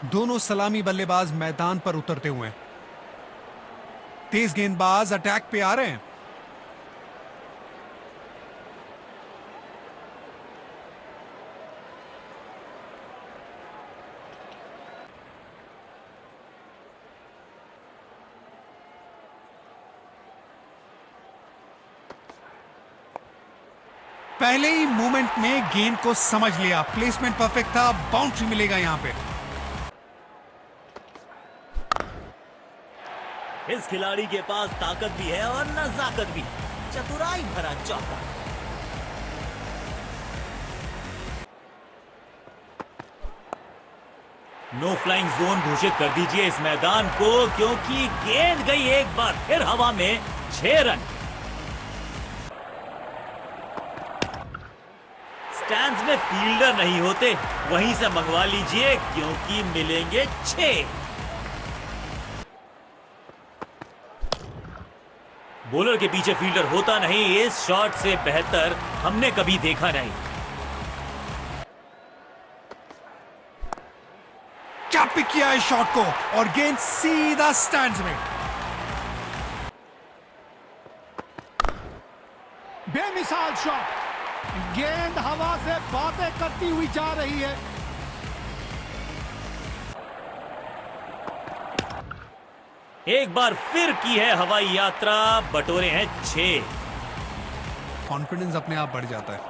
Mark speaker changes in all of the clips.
Speaker 1: दोनों सलामी बल्लेबाज मैदान पर उतरते हुए हैं। तेज गेंदबाज अटैक पे आ रहे हैं। पहले ही मूवमेंट में गेंद को समझ लिया, प्लेसमेंट परफेक्ट था, बाउंड्री मिलेगा यहां पे।
Speaker 2: इस खिलाड़ी के पास ताकत भी है और नजाकत भी। चतुराई भरा चौका। नो फ्लाइंग जोन घोषित कर दीजिए इस मैदान को, क्योंकि गेंद गई एक बार फिर हवा में। 6 रन। स्टैंड्स में फील्डर नहीं होते, वहीं से मंगवा लीजिए क्योंकि मिलेंगे 6। बॉलर के पीछे फील्डर होता नहीं, इस शॉट से बेहतर हमने कभी देखा नहीं।
Speaker 1: क्या पिक किया है शॉट को और गेंद सीधा स्टैंड्स में।
Speaker 3: बेमिसाल शॉट, गेंद हवा से बातें करती हुई जा रही है।
Speaker 2: एक बार फिर की है हवाई यात्रा, बटोरे हैं 6।
Speaker 1: कॉन्फिडेंस अपने आप बढ़ जाता है।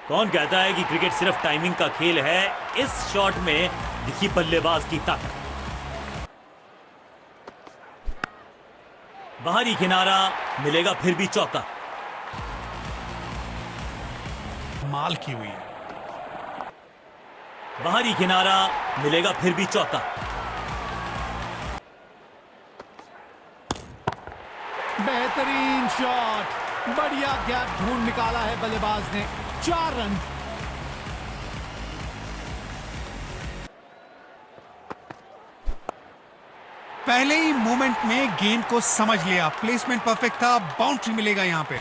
Speaker 2: कौन कहता है कि क्रिकेट सिर्फ टाइमिंग का खेल है? इस शॉट में दिखी बल्लेबाज की ताकत। बाहरी किनारा, मिलेगा फिर भी चौका।
Speaker 1: माल की हुई है।
Speaker 2: बाहरी किनारा, मिलेगा फिर भी चौका।
Speaker 3: बेहतरीन शॉट, बढ़िया गैप ढूंढ निकाला है बल्लेबाज ने। 4 रन।
Speaker 1: पहले ही मूवमेंट में गेंद को समझ लिया, प्लेसमेंट परफेक्ट था, बाउंड्री मिलेगा यहां पे।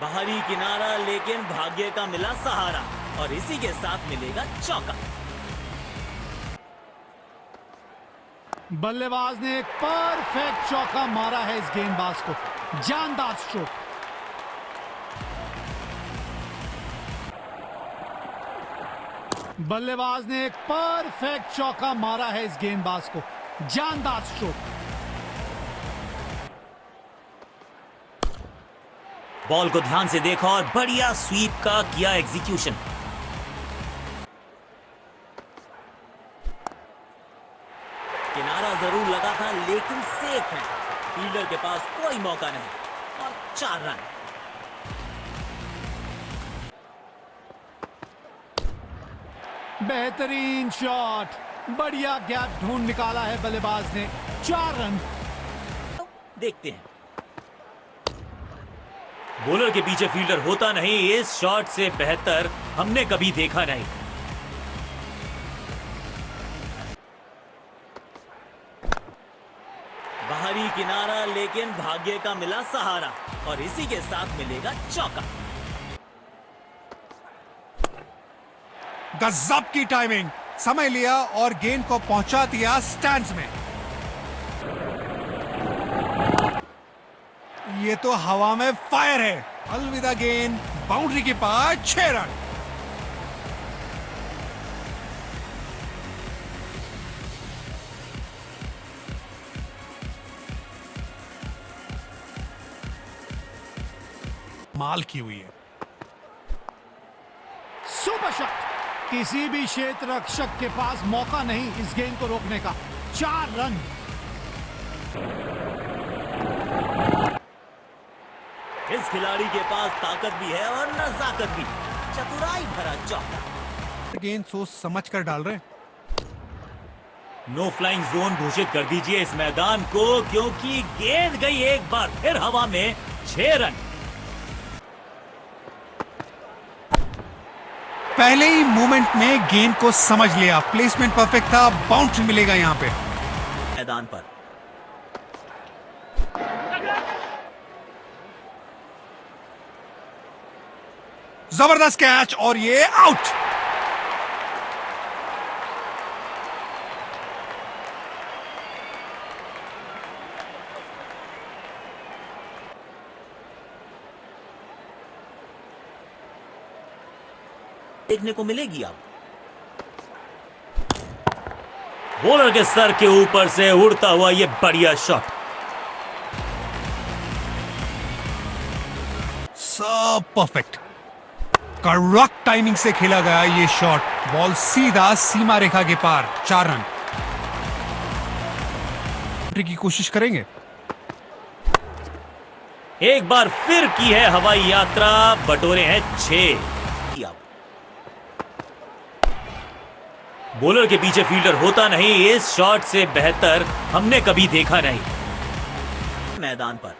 Speaker 2: बाहरी किनारा, लेकिन भाग्य का मिला सहारा और इसी के साथ मिलेगा चौका।
Speaker 3: बल्लेबाज ने एक परफेक्ट चौका मारा है इस गेंदबाज को। जानदार स्ट्रोक। बल्लेबाज ने एक परफेक्ट चौका मारा है इस गेंदबाज को। जानदार स्ट्रोक।
Speaker 2: बॉल को ध्यान से देखा और बढ़िया स्वीप का किया एग्जीक्यूशन। किनारा जरूर लगा था, लेकिन सेफ है। फील्डर के पास कोई मौका नहीं और 4 रन।
Speaker 3: बेहतरीन शॉट, बढ़िया गैप ढूंढ निकाला है बल्लेबाज ने। 4 रन।
Speaker 2: देखते हैं। बॉलर के पीछे फील्डर होता नहीं, इस शॉट से बेहतर हमने कभी देखा नहीं। बाहरी किनारा, लेकिन भाग्य का मिला सहारा और इसी के साथ मिलेगा चौका।
Speaker 1: गजब की टाइमिंग, समय लिया और गेंद को पहुंचा दिया स्टैंड्स में। ये तो हवा में फायर है। अलविदा गेंद, बाउंड्री के पास। 6 रन। माल की हुई है।
Speaker 3: सुपर शॉट, किसी भी क्षेत्र रक्षक के पास मौका नहीं इस गेंद को रोकने का। 4 रन।
Speaker 2: इस खिलाड़ी के पास ताकत भी है और नजाकत भी। चतुराई भरा चौका।
Speaker 1: गेंद सोच समझ कर डाल रहे।
Speaker 2: नो फ्लाइंग जोन घोषित कर दीजिए इस मैदान को, क्योंकि गेंद गई एक बार फिर हवा में। 6 रन।
Speaker 1: पहले ही मूवमेंट में गेंद को समझ लिया, प्लेसमेंट परफेक्ट था, बाउंड्री मिलेगा यहां पे।
Speaker 2: मैदान पर
Speaker 1: जबरदस्त कैच और ये आउट।
Speaker 2: देखने को मिलेगी अब। बॉलर के सर के ऊपर से उड़ता हुआ ये बढ़िया शॉट।
Speaker 1: सब परफेक्ट, करेक्ट टाइमिंग से खेला गया ये शॉट। बॉल सीधा सीमा रेखा के पार, 4 रन की कोशिश करेंगे।
Speaker 2: एक बार फिर की है हवाई यात्रा, बटोरे हैं 6। बॉलर के पीछे फील्डर होता नहीं, इस शॉट से बेहतर हमने कभी देखा नहीं। मैदान पर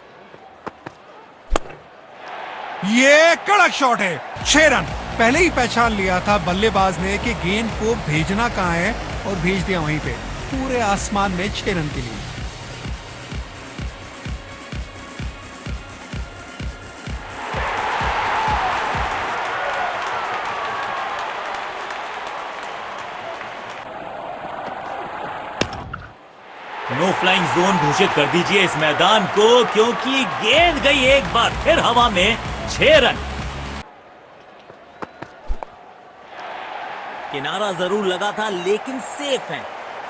Speaker 1: ये कड़क शॉट है, 6 रन। पहले ही पहचान लिया था बल्लेबाज ने कि गेंद को भेजना कहां है और भेज दिया वहीं पे, पूरे आसमान में 6 रन के लिए।
Speaker 2: नो फ्लाइंग जोन घोषित कर दीजिए इस मैदान को, क्योंकि गेंद गई एक बार फिर हवा में, 6 रन। किनारा जरूर लगा था लेकिन सेफ है,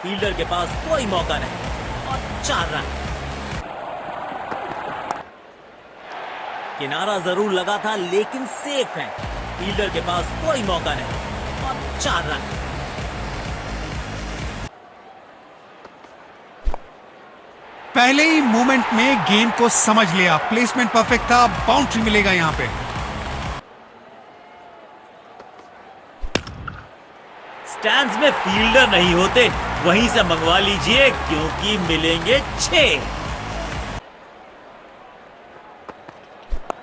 Speaker 2: फील्डर के पास कोई मौका नहीं और 4 रन। किनारा जरूर लगा था लेकिन सेफ है, फील्डर के पास कोई मौका नहीं और 4 रन।
Speaker 1: पहले ही मूवमेंट में गेंद को समझ लिया, प्लेसमेंट परफेक्ट था, बाउंड्री मिलेगा यहां पे।
Speaker 2: स्टैंड्स में फील्डर नहीं होते, वहीं से मंगवा लीजिए क्योंकि मिलेंगे 6।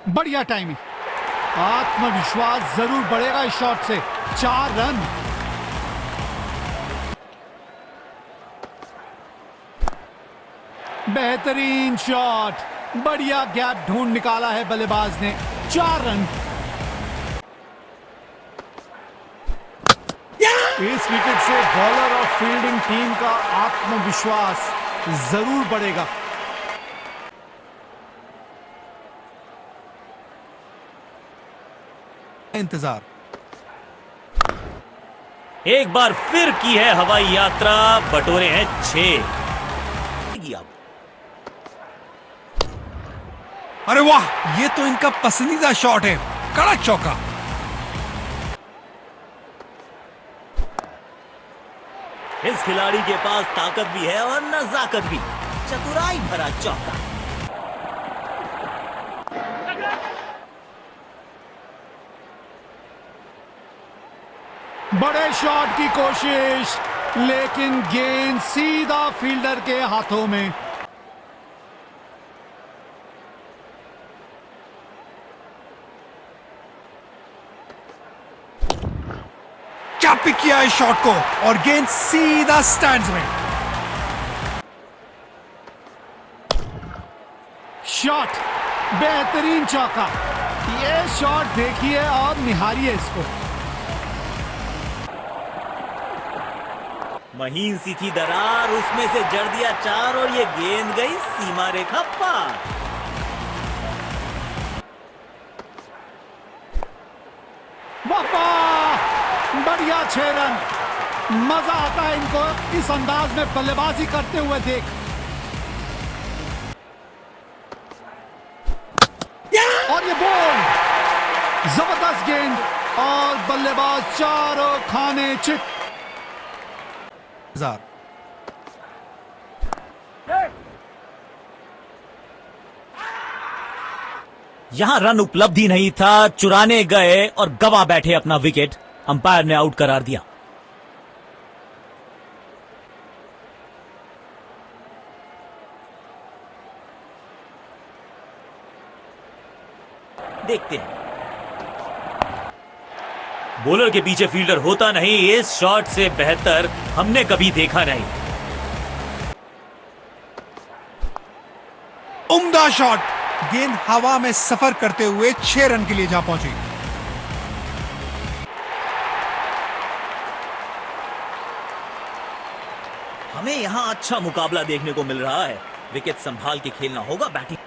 Speaker 3: बढ़िया टाइमिंग, आत्मविश्वास जरूर बढ़ेगा इस शॉट से। 4 रन। बेहतरीन शॉट, बढ़िया गैप ढूंढ निकाला है बल्लेबाज ने। 4 रन। इस विकेट से बॉलर और फील्डिंग टीम का आत्मविश्वास जरूर बढ़ेगा।
Speaker 1: इंतजार।
Speaker 2: एक बार फिर की है हवाई यात्रा, बटोरे हैं 6।
Speaker 1: अरे वाह, ये तो इनका पसंदीदा शॉट है, कड़क चौका।
Speaker 2: इस खिलाड़ी के पास ताकत भी है और नजाकत भी, चतुराई भरा चौका।
Speaker 3: बड़े शॉट की कोशिश, लेकिन गेंद सीधा फील्डर के हाथों में।
Speaker 1: क्या पिक किया इस शॉट को और गेंद सीधा स्टैंड्स में।
Speaker 3: शॉट, बेहतरीन चौका। ये शॉट देखिए और निहारिए इसको।
Speaker 2: महीन सी थी दरार, उसमें से जड़ दिया 4 और ये गेंद गई सीमा रेखा पार।
Speaker 3: वाह, बढ़िया 6 रन। मजा आता है इनको इस अंदाज में बल्लेबाजी करते हुए देख। और ये बॉल, जबरदस्त गेंद और बल्लेबाज चारों खाने चित।
Speaker 2: यहां रन उपलब्धि नहीं था, चुराने गए और गवा बैठे अपना विकेट। अंपायर ने आउट करार दिया। देखते हैं। बॉलर के पीछे फील्डर होता नहीं, इस शॉट से बेहतर हमने कभी देखा नहीं।
Speaker 1: उम्दा शॉट, गेंद हवा में सफर करते हुए 6 रन के लिए जा पहुंची।
Speaker 2: हमें यहां अच्छा मुकाबला देखने को मिल रहा है। विकेट संभाल के खेलना होगा। बैटिंग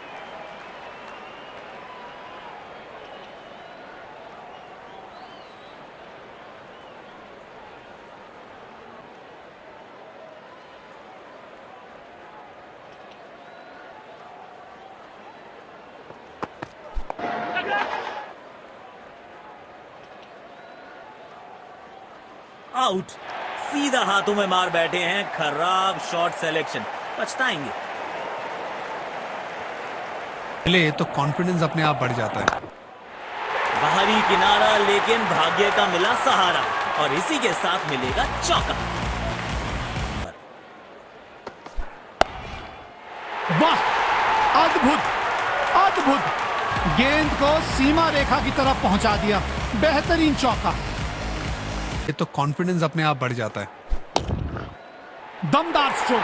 Speaker 2: आउट, सीधा हाथों में मार बैठे हैं। खराब शॉट सिलेक्शन, पछताएंगे।
Speaker 1: ले तो कॉन्फिडेंस अपने आप बढ़ जाता है।
Speaker 2: बाहरी किनारा, लेकिन भाग्य का मिला सहारा और इसी के साथ मिलेगा चौका।
Speaker 3: वाह, अद्भुत अद्भुत, गेंद को सीमा रेखा की तरफ पहुंचा दिया। बेहतरीन चौका।
Speaker 1: ये तो कॉन्फिडेंस अपने आप बढ़ जाता है।
Speaker 3: दमदार स्ट्रोक,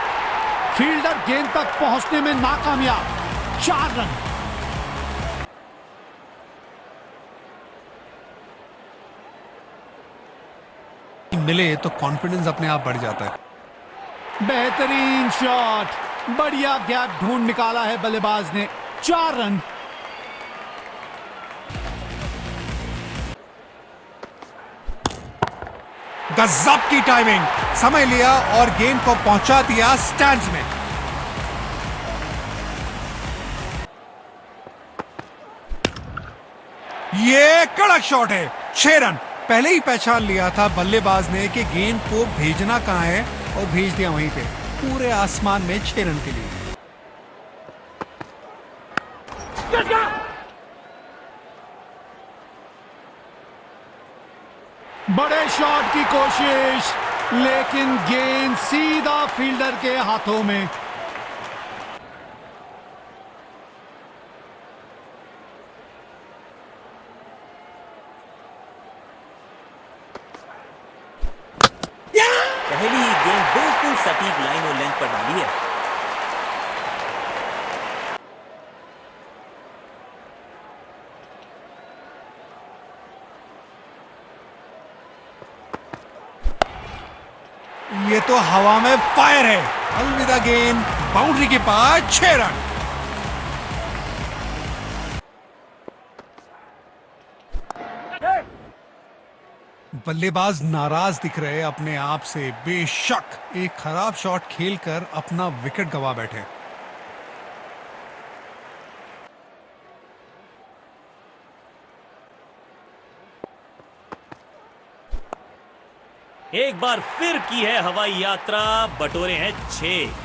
Speaker 3: फील्डर गेंद तक पहुंचने में नाकामयाब। 4 रन।
Speaker 1: मिले तो कॉन्फिडेंस अपने आप बढ़ जाता है।
Speaker 3: बेहतरीन शॉट, बढ़िया गैप ढूंढ निकाला है बल्लेबाज ने। 4 रन।
Speaker 1: गजब की टाइमिंग, समय लिया और गेंद को पहुंचा दिया स्टैंड्स में। ये कड़क शॉट है, 6 रन। पहले ही पहचान लिया था बल्लेबाज ने कि गेंद को भेजना कहां है और भेज दिया वहीं पे, पूरे आसमान में 6 रन के लिए।
Speaker 3: बड़े शॉट की कोशिश, लेकिन गेंद सीधा फील्डर के हाथों में।
Speaker 2: पहली ही गेंद बिल्कुल सटीक लाइन और लेंथ पर डाली है।
Speaker 1: ये तो हवा में फायर है। अलविदा गेंद, बाउंड्री के पास 6 रन। बल्लेबाज नाराज दिख रहे अपने आप से। बेशक एक खराब शॉट खेलकर अपना विकेट गंवा बैठे।
Speaker 2: एक बार फिर की है हवाई यात्रा, बटोरे हैं 6।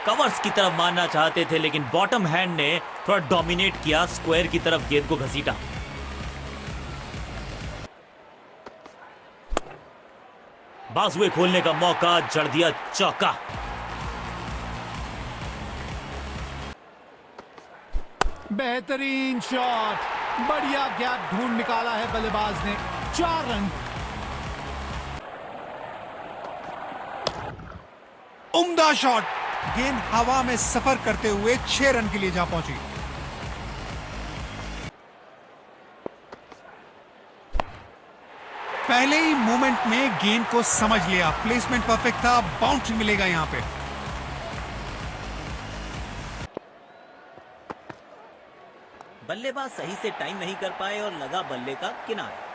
Speaker 2: कवर्स की तरफ मारना चाहते थे, लेकिन बॉटम हैंड ने थोड़ा डोमिनेट किया, स्क्वायर की तरफ गेंद को घसीटा। बाजुए खोलने का मौका, जड़ दिया चौका।
Speaker 3: बेहतरीन शॉट, बढ़िया गैप ढूंढ निकाला है बल्लेबाज ने। 4 रन।
Speaker 1: उम्दा शॉट, गेंद हवा में सफर करते हुए 6 रन के लिए जा पहुंची। पहले ही मूवमेंट में गेंद को समझ लिया, प्लेसमेंट परफेक्ट था, बाउंड्री मिलेगा यहां पे।
Speaker 2: बल्लेबाज सही से टाइम नहीं कर पाए और लगा बल्ले का किनारा।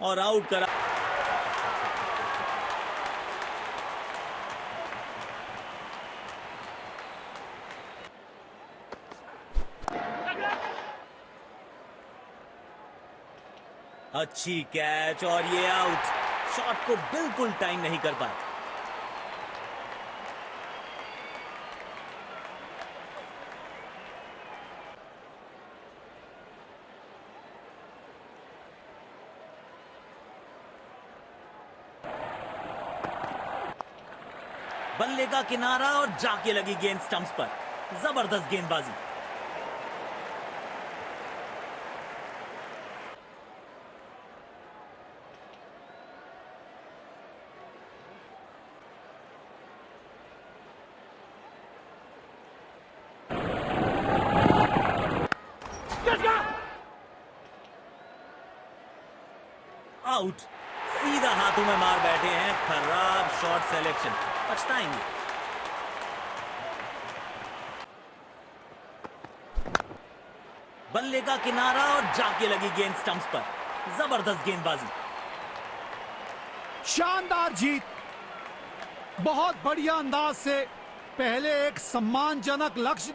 Speaker 2: और आउट करा। अच्छी कैच और ये आउट। शॉट को बिल्कुल टाइम नहीं कर पाए। बल्ले का किनारा और जाके लगी गेंद स्टंप्स पर। जबरदस्त गेंदबाजी। आउट। सीधा हाथों में मार बैठे हैं। खराब शॉट सिलेक्शन, पछताएंगे। बल्ले का किनारा और जाके लगी गेंद स्टंप्स पर। जबरदस्त गेंदबाजी।
Speaker 3: शानदार जीत, बहुत बढ़िया अंदाज से पहले एक सम्मानजनक लक्ष्य